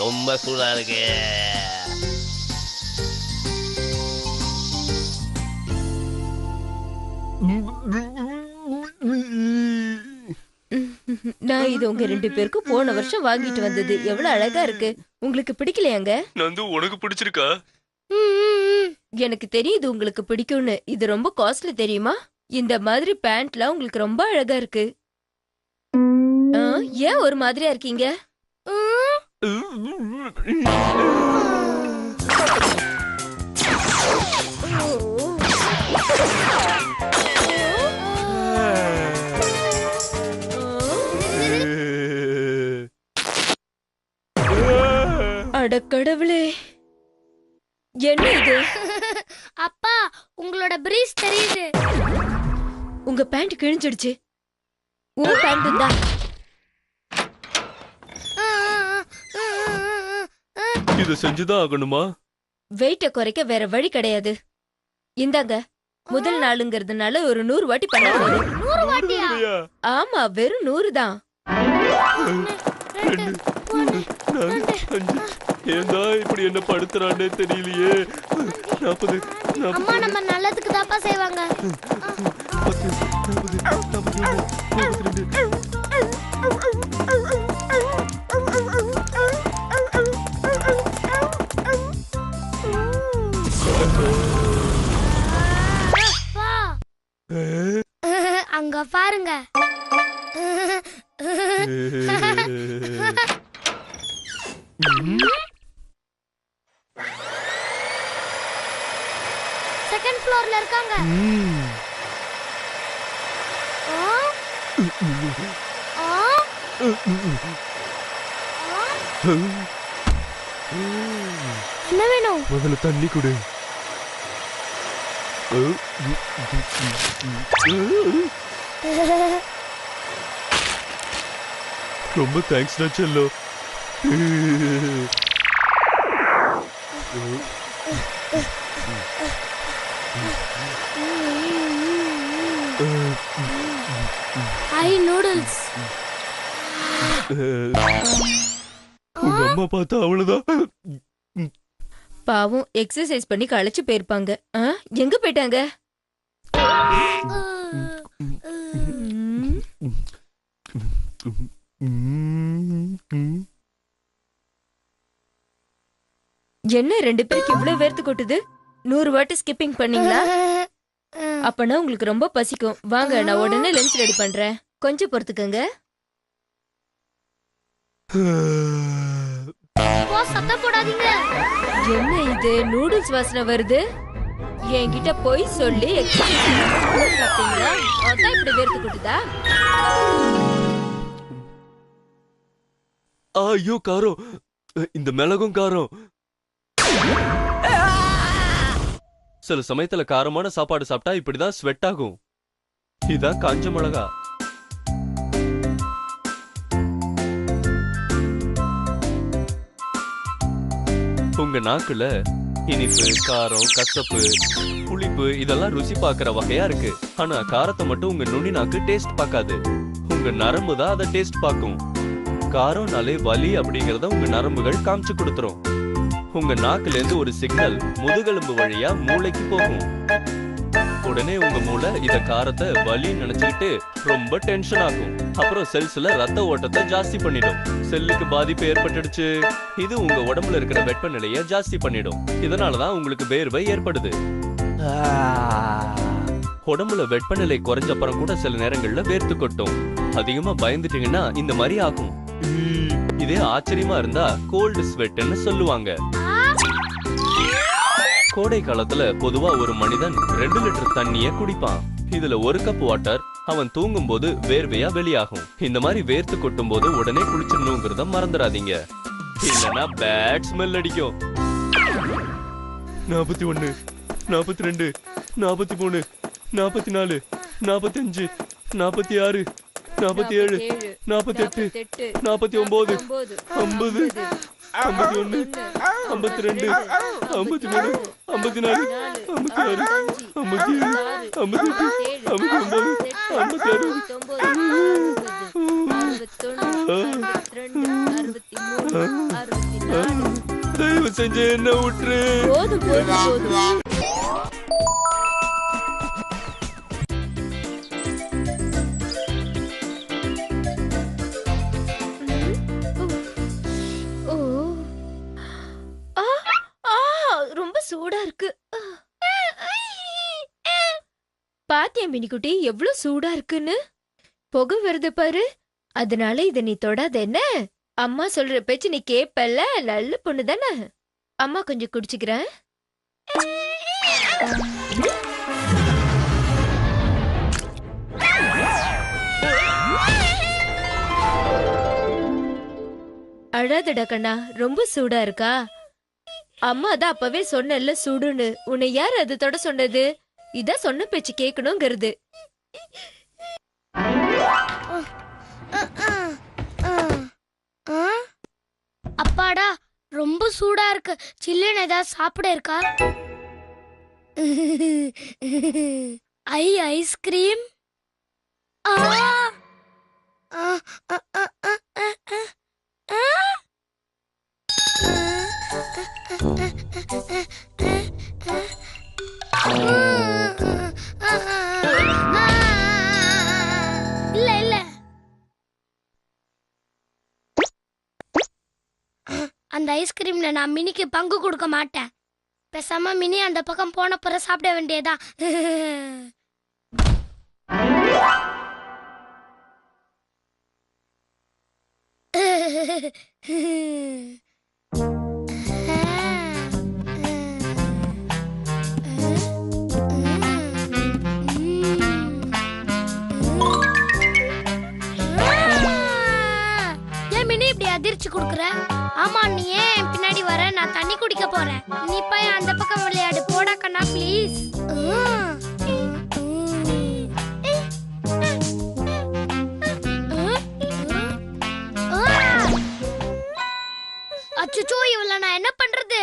ரொம்ப சூடா இருக்கு. நான் இது உங்க 2 பேருக்கும் போன வருஷம் வாங்கிட்டு வந்தது. எவ்வளவு அழகா இருக்கு. உங்களுக்கு பிடிக்கலையாங்க? நந்து உனக்கு பிடிச்சிருக்கா? எனக்கு தெரியுது உங்களுக்கு பிடிக்கும்னு. இது ரொம்ப காஸ்ட்லி தெரியுமா? இந்த மாதிரி பேண்ட்லாம் உங்களுக்கு ரொம்ப அழகா இருக்கு. ஏன் ஒரு மாதிரியா இருக்கீங்க? அட கடவுளே, என்ன இது? அப்பா, உங்களோட பிரீஸ் தெரியுது. உங்க பேண்ட் கிழிஞ்சிடுச்சு. உன் பேண்ட் தான். இத செஞ்சுதான் ஆகணுமா? வெயிட்ட குறைக்க வேற வழி கிடையாது. இந்தாங்க, முதல் நாளுங்கிறதுனால ஒரு 100 வாட்டி பண்ண போறேன். 100 வாட்டியா? ஆமா, வெறும் 100 தான். ஏண்டா இப்படி என்ன படுத்துறானே தெரியலையே. 40 அம்மா நம்ம நல்லதுக்கு தாப்பா செய்வாங்க. 42 அங்க பாருங்க. செகண்ட் ஃப்ளோர்ல இருக்காங்க. என்ன வேணும்? முதல்ல தண்ணி குடு. ரொம்ப தேங்க்ஸ் டா செல்லோ. ஐ நூடுல்ஸ். உங்க அம்மா பார்த்தா அவ்வளவுதான். பாவம், எக்ஸசைஸ் பண்ணி களைச்சு போயிருப்பாங்க. எங்க போயிட்டாங்க? என்ன 2 பேருக்கு இவ்வளவு வேர்த்து கொட்டுது? 100 வாட்டி ஸ்கிப்பிங் பண்ணீங்களா? அப்பனா உங்களுக்கு ரொம்ப பசிக்கும். வாங்க, நான் உடனே லஞ்ச் ரெடி பண்றேன். கொஞ்சம் பொறுத்துக்கங்க. சத்தம் போடாதீங்க. என்ன இது, நூடுல்ஸ் வாசனை வருது? என்கிட்ட போய் சொல்லி எக்ஸசைஸ் சாப்பிட்டீங்களா? அதான் இப்படி வேர்த்து கொட்டுதா? ஐயோ காரம். இந்த மிளகும் காரம். சில சமயத்துல காரமான சாப்பாடு சாப்பிட்டா இப்படிதான் ஸ்வெட் ஆகும். இதான் காஞ்ச மிளகா. உங்க நாக்குல இனிப்பு, காரம், கசப்பு, புளிப்பு இதெல்லாம் ருசி பார்க்கிற வகையா இருக்கு. ஆனா காரத்தை மட்டும் உங்க நுனி நாக்கு டேஸ்ட் பார்க்காது. உங்க நரம்பு தான் அதை டேஸ்ட் பார்க்கும். காரம்னாலே வலி அப்படிங்கறத உங்க நரம்புகள் காமிச்சு கொடுத்துரும். உங்க நாக்குல இருந்து ஒரு சிக்னல் முதுகெலும்பு வழியா மூளைக்கு போகும். உடனே உங்க மூளை இத காரத்தை வலி நினைச்சுக்கிட்டு ரொம்ப டென்ஷன் ஆகும். அப்புறம் செல்ஸ்ல ரத்த ஓட்டத்தை ஜாஸ்தி பண்ணிடும். செல்லுக்கு பாதிப்பு ஏற்பட்டுடுச்சு. இது உங்க உடம்புல இருக்கிற வெப்பநிலையை ஜாஸ்தி பண்ணிடும். இதனாலதான் உங்களுக்கு வேர்வை ஏற்படுது. உடம்புல வெப்பநிலை குறைஞ்ச அப்புறம் கூட சில நேரங்கள்ல வேர்த்து கொட்டும். அதிகமா பயந்துட்டீங்கன்னா இந்த மாதிரி ஆகும். இதே ஆச்சரியமா இருந்தா கோல்டு ஸ்வெட்னு சொல்லுவாங்க. கோடை காலத்துல பொதுவா ஒரு மனிதன் 2 லிட்டர் தண்ணிய குடிப்பான். இதுல 1 கப் வாட்டர் அவன் தூங்கும் போது வேர்வையா வெளியாகும். இந்த மாதிரி வேர்த்து கொட்டும் போது உடனே குளிச்சிடணுங்கிறத மறந்துடாதீங்க. இல்லனா பேட் ஸ்மெல் அடிக்கும். 41, 42, 43, 44, 45, 46, 47, 48, 49, 50, 51, 52, 53, 54, 56, 57, 58, 59, 56. தயவு செஞ்சு என்ன விட்டுரு. போதும் போதும் போதும். ஓ. ஆ, ஆ, ரொம்ப சூடா இருக்கு. பாத்தியா மினிக்குட்டி எவ்வளவு சூடா இருக்குன்னு? புகை வருது பாரு. அதனால இத நீ தொடாத என்ன? அம்மா சொல்ற பேச்சு நீ கேப்பல்ல, நல்ல பொண்ணு தானே. அம்மா கொஞ்சம் குடிச்சுக்கிறேன். அழாதடா கண்ணா, ரொம்ப சூடா இருக்கா? அம்மா தான் அப்பவே சொன்னல சுடுன்னு. உன்னை யார் அது தொட சொன்னது? இதான் சொன்ன பேச்சு கேட்கணுங்கிறது. அப்பாடா ரொம்ப சூடா இருக்கு. சில்லுன்னு ஏதாவது சாப்பிட இருக்கா? ஐஸ்கிரீம். இல்ல இல்ல, அந்த ஐஸ்கிரீம்ல நான் மினிக்கு பங்கு கொடுக்க மாட்டேன். பேசாம மினி அந்த பக்கம் போன பிறகு சாப்பிட வேண்டியதா. ஏன் மினி இப்படி அதிர்ச்சி கொடுக்குற? ஆமா, நீ ஏன் பின்னாடி வர? நான் தண்ணி குடிக்க போறேன். நீ போய் அந்த பக்கம் விளையாடு. போடா கண்ணா ப்ளீஸ். அச்சோ, இவள நான் என்ன பண்றது?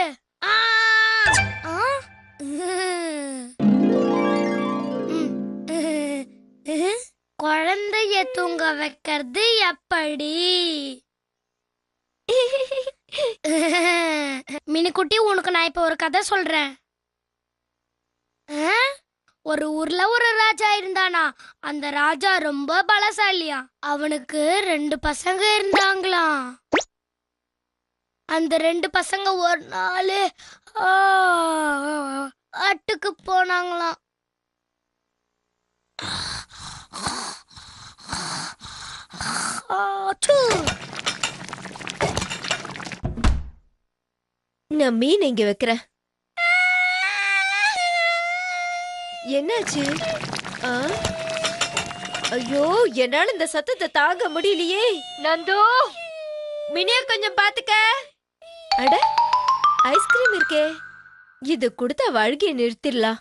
குழந்தைய தூங்க வைக்கிறது எப்படி? மினிக்குட்டி, உனக்கு நான் இப்ப ஒரு கதை சொல்றேன். ஒரு ஊர்ல ஒரு ராஜா இருந்தானா. அந்த ராஜா ரொம்ப பலசாலியா. அவனுக்கு 2 பசங்க இருந்தாங்களாம். அந்த 2 பசங்க ஒரு நாள் காட்டுக்கு போனாங்களாம். நான் மீன் இங்க வைக்கிறேன். என்னாச்சு? ஐயோ, என்னால இந்த சத்தத்தை தாங்க முடியலையே. நந்து, மினிய கொஞ்சம் பாத்துக்க. அட, ஐஸ்கிரீம் இருக்கே. இது கொடுத்தா வாழ்க்கையை நிறுத்திடலாம்.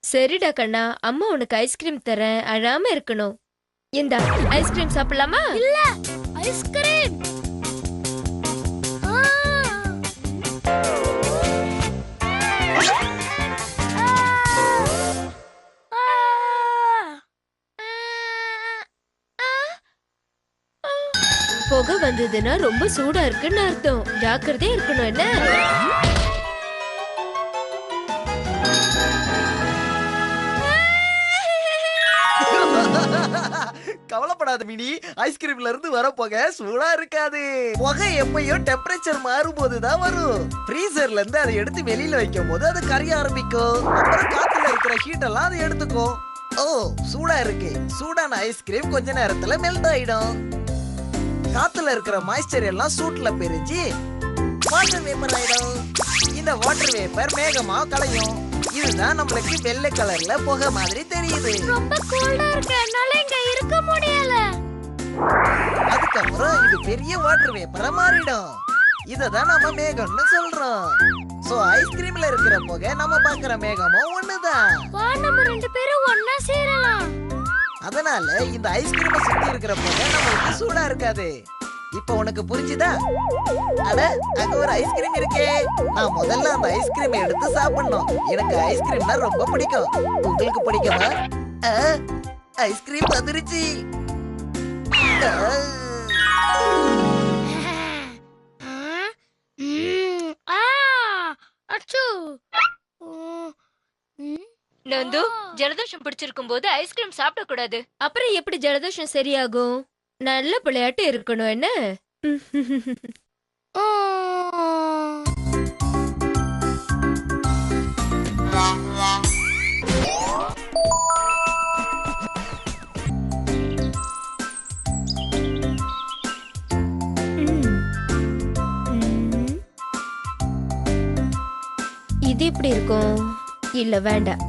சரிடா கண்ணா, அம்மா உனக்கு ஐஸ்கிரீம் தரேன். அழாம இருக்கணும். இந்த ஐஸ்கிரீம் சாப்பிடலாமா? இல்ல, ஐஸ்கிரீம். புகை வந்ததுன்னா ரொம்ப சூடா இருக்குன்னு அர்த்தம். ஜாக்கிரதையா இருக்கணும் என்ன? கவலைப்படாத மினி, ஐஸ்கிரீம்ல இருந்து வர புகை சூடா இருக்காது. புகை எப்பயும் டெம்பரேச்சர் மாறும்போதுதான் வரும். ஃப்ரீசர்ல இருந்து அதை எடுத்து வெளியில வைக்கும் போது அது கரைய ஆரம்பிக்கும். அப்புறம் காத்துல இருக்கிற ஹீட் எல்லாம் அதை எடுத்துக்கும். ஓ, சூடா இருக்கு. சூடான ஐஸ்கிரீம் கொஞ்ச நேரத்துல மெல்ட் ஆயிடும். காத்துல இருக்கிற மாய்ஸ்சர் எல்லாம் சூட்ல பிரிஞ்சு வாட்டர் வேப்பர் ஆயிடும். இந்த வாட்டர் வேப்பர் மேகமா கலையும். இதுதான் நம்மளுக்கு வெள்ளை கலர்ல புகை மாதிரி தெரியுது. ரொம்ப கோல்டா இருக்கு, என்னால இங்க இருக்க முடியல. அதுக்கப்புறம் இது பெரிய வாட்டர் வேப்பரா மாறிடும். இததான் நம்ம மேகம்னு சொல்றோம். சோ ஐஸ்கிரீம்ல இருக்கிற புகை நம்ம பாக்குற மேகமும் ஒண்ணுதான். வா, நம்ம 2 பேரும் ஒண்ணா சேரலாம். அதனால இந்த ஐஸ்கிரீமை சுத்தி இருக்கிற புகை நம்மளுக்கு சூடா இருக்காது. இப்ப உனக்கு புரிஞ்சுதா? அட, அங்க ஒரு ஐஸ்கிரீம் இருக்கே. நான் முதல்ல அந்த ஐஸ்கிரீம் எடுத்து சாப்பிடணும். எனக்கு ஐஸ்கிரீம்னா ரொம்ப பிடிக்கும். உங்களுக்கு பிடிக்குமா? ஐஸ்கிரீம் வந்துருச்சு. நந்து, ஜலதோஷம் பிடிச்சிருக்கும் போது ஐஸ்கிரீம் சாப்பிட கூடாது. அப்புறம் எப்படி ஜலதோஷம் சரியாகும்? நல்ல விளையாட்டு இருக்கணும் என்ன? இது எப்படி இருக்கும்? இல்ல வேண்டாம்.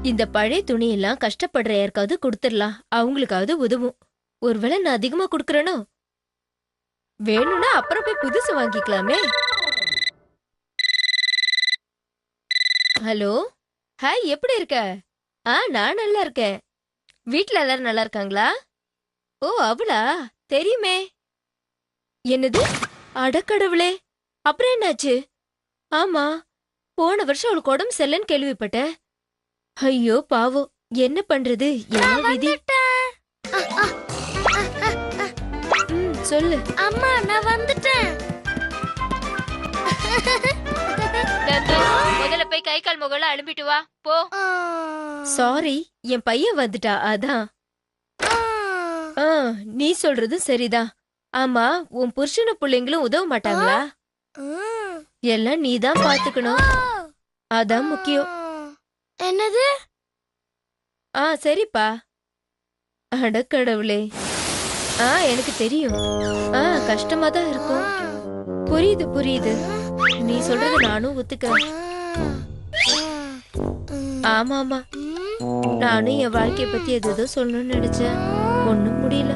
இந்த பழைய துணியெல்லாம் கஷ்டப்படுற யாருக்காவது கொடுத்துடலாம், அவங்களுக்காவது உதவும். ஒருவேளை நான் அதிகமா கொடுக்கறேனோ? வேணும்னா அப்புறம் போய் புதுசு வாங்கிக்கலாமே. ஹலோ, ஹாய், எப்படி இருக்க? நான் நல்லா இருக்கேன். வீட்ல எல்லாரும் நல்லா இருக்காங்களா? ஓ, அவளா? தெரியுமே. என்னது? அடக்கடவுளே, அப்புறம் என்னாச்சு? ஆமா, போன வருஷம் அவளுக்கு உடம்பு சரியில்லைன்னு கேள்விப்பட்டேன். ஐயோ பாவம், என்ன பண்றது? என்ன விதி? சொல்லு. அம்மா, நான் வந்துட்டேன். முதல்ல போய் கை கால் முகல அழும்பிட்டு வா போ. சாரி, என் பையன் வந்துட்டா அதான். நீ சொல்றது சரிதான். ஆமா, உன் புருஷன பிள்ளைங்களும் உதவ மாட்டாங்களா? எல்லாம் நீதான் பாத்துக்கணும், அதான் முக்கியம். என்னது? சரிப்பா. அடக்கடவுளே, எனக்கு தெரியும். கஷ்டமா தான் இருக்கும். புரியுது புரியுது, நீ சொல்றது நானும் ஒத்துக்கிறேன். ஆமா ஆமா, நானும் என் வாழ்க்கைய பத்தி எதோ சொல்லணும்னு நினைச்சேன், ஒண்ணும் முடியல.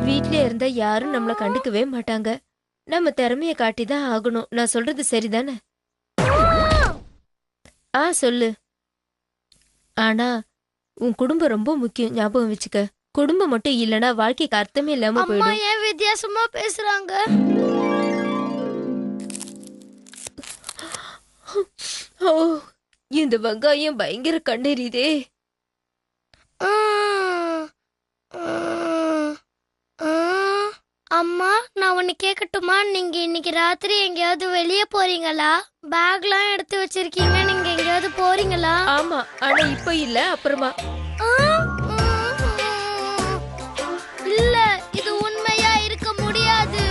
வீட்ல இருந்தா யாரும் நம்மள கண்டுக்கவே மாட்டாங்க. நம்ம திறமைய காட்டிதான் ஆகணும். நான் சொல்றது சரிதானே? சொல்லு. ஆனா உன் குடும்பம் ரொம்ப முக்கியம், ஞாபகம் வச்சுக்க. குடும்பம் மட்டும் இல்லனா வாழ்க்கைக்கு அர்த்தமே இல்லாம அம்மா போயிடும். ஏன் வித்தியாசமா பேசுறாங்க? ஓ, இந்த வெங்காயம் பயங்கர கண்ணெறிதே. அம்மா, நான் ஒன்னு கேக்கட்டுமா? நீங்க இன்னைக்கு ராத்திரி எங்கேயாவது வெளியே போறீங்களா? பேக்லாம் எடுத்து வச்சிருக்கீங்க, நீங்க எங்கேயாவது போறீங்களா? ஆமா, ஆனா இப்ப இல்ல, அப்புறமா. இல்ல, இது உண்மையா இருக்க முடியாது.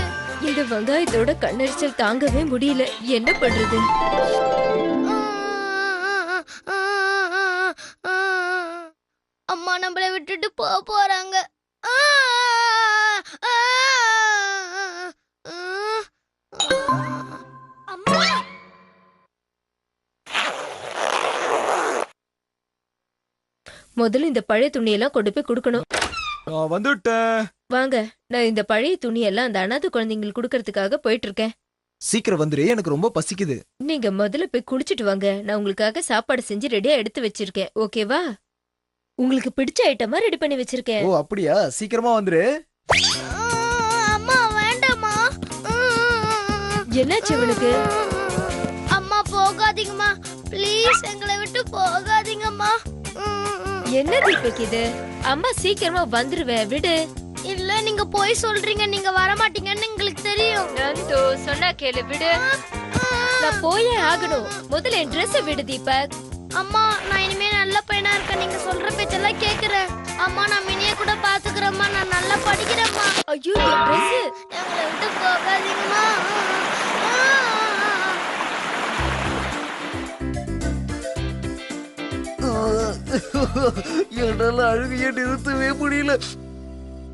இந்த வெங்காயத்தோட கண்ணெரிச்சல் தாங்கவே முடியல, என்ன பண்றது? அம்மா நம்மள விட்டுட்டு போறாங்க. அம்மா, முதல்ல இந்த பழைய துணியெல்லாம் கொண்டு போய் கொடுக்கணும். வந்துட்டேன். வாங்க, நான் இந்த பழைய துணியெல்லாம் அந்த அனாதை குழந்தைங்களுக்கு கொடுக்கறதுக்காக போயிட்டு இருக்கேன். சீக்கிரம் வந்துரு, எனக்கு ரொம்ப பசிக்குது. நீங்க முதல்ல போய் குளிச்சிட்டு வாங்க, நான் உங்களுக்காக சாப்பாடு செஞ்சு ரெடியா எடுத்து வச்சிருக்கேன், ஓகேவா? உங்களுக்கு பிடிச்ச ஐட்டமா ரெடி பண்ணி வச்சிருக்கேன். ஓ அப்படியா, சீக்கிரமா வந்துரு. அம்மா வேண்டாமா? என்னாச்சு இவனுக்கு? அம்மா போகாதீங்கம்மா, ப்ளீஸ் எங்களை விட்டு போகாதீங்கம்மா. என்ன தீபக் இது? அம்மா சீக்கிரமா வந்துருவேன், விடு. இல்ல, நீங்க போய் சொல்றீங்க, நீங்க வர மாட்டீங்கன்னு எங்களுக்கு தெரியும். நந்து, சொன்னா கேளு, விடு. நான் போயே ஆகணும். முதல்ல என் ட்ரெஸ் விடு தீபக். அம்மா, நான் இனிமே நல்ல பையனா இருக்கேன், நீங்க சொல்ற பேச்செல்லாம் கேக்குறேன். அம்மா, நான் மினிய கூட பாத்துக்கிறேம்மா, நான் நல்லா படிக்கிறேம்மா. ஐயோ, என் ட்ரெஸ். எங்களை விட்டு போகாதீங்கம்மா. என்னால அழுகைய நிறுத்தவே முடியல.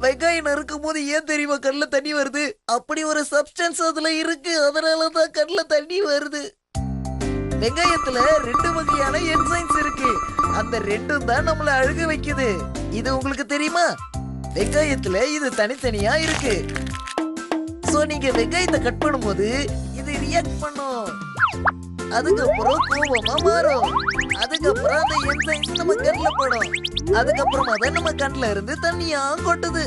வெங்காயம் நறுக்கும் போது ஏன் தெரியுமா கண்ணுல தண்ணி வருது? அப்படி ஒரு சப்ஸ்டன்ஸ் அதுல இருக்கு, அதனாலதான் கண்ணுல தண்ணி வருது. வெங்காயத்துல 2 வகையான என்சைம்ஸ் இருக்கு, அந்த 2ம் தான் நம்மள அழுக வைக்குது. இது உங்களுக்கு தெரியுமா? வெங்காயத்துல இது தனித்தனியா இருக்கு. சோ நீங்க வெங்காயத்தை கட் பண்ணும்போது இது ரியாக்ட் பண்ணும், அதுக்கப்புறம் கோபமா மாறும், அதுக்கப்புறம் அந்த என்சைம்ஸ் நம்ம கண்ணுல படும், அதுக்கப்புறமா தான் நம்ம கண்ணுல இருந்து தண்ணியா கொட்டுது.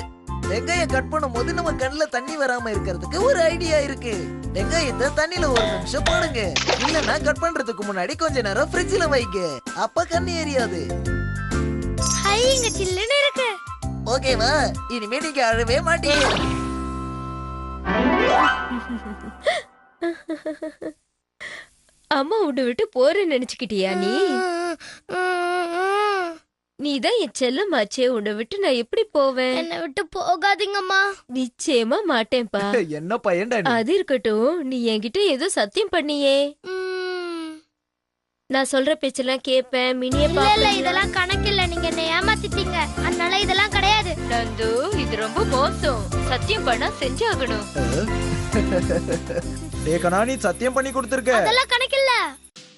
வெங்காயம் கட் பண்ணும்போது நம்ம கண்ணுல தண்ணி வராம இருக்கிறதுக்கு ஒரு ஐடியா இருக்கு. வெங்காயத்தை தண்ணில 1 நிமிஷம் போடுங்க. இல்லன்னா கட் பண்றதுக்கு முன்னாடி கொஞ்ச நேரம் ஃப்ரிட்ஜ்ல வைங்க. அப்ப கண்ணு எரியாது. ஹை, இங்க சில்லுன்னு இருக்கு. ஓகேவா? இனிமே நீங்க அழவே மாட்டீங்க. அம்மா உன்னை விட்டு போறேன்னு நினைச்சுக்கிட்டியா நீ? நீதான் என் செல்லமாச்சே, உன்னை விட்டு நான் எப்படி போவேன்? என்னை விட்டு போகாதீங்கம்மா. நிச்சயமா மாட்டேன்பா. என்ன பையன்டா நீ? அது இருக்கட்டும், நீ என்கிட்ட ஏதோ சத்தியம் பண்ணியே. நான் சொல்ற பேச்செல்லாம் கேப்பேன், மினிய இல்ல இல்ல, பாப்பேன். இதெல்லாம் கணக்கில்ல. நீங்க என்ன ஏமாத்திட்டீங்க, அதனால இதெல்லாம் கிடையாது. நந்து, இது ரொம்ப மோசம். சத்தியம் பண்ணா செஞ்சாகணும். டேய் கண்ணா, நீ சத்தியம் பண்ணி கொடுத்திருக்க. அதெல்லாம் கணக்கில்ல.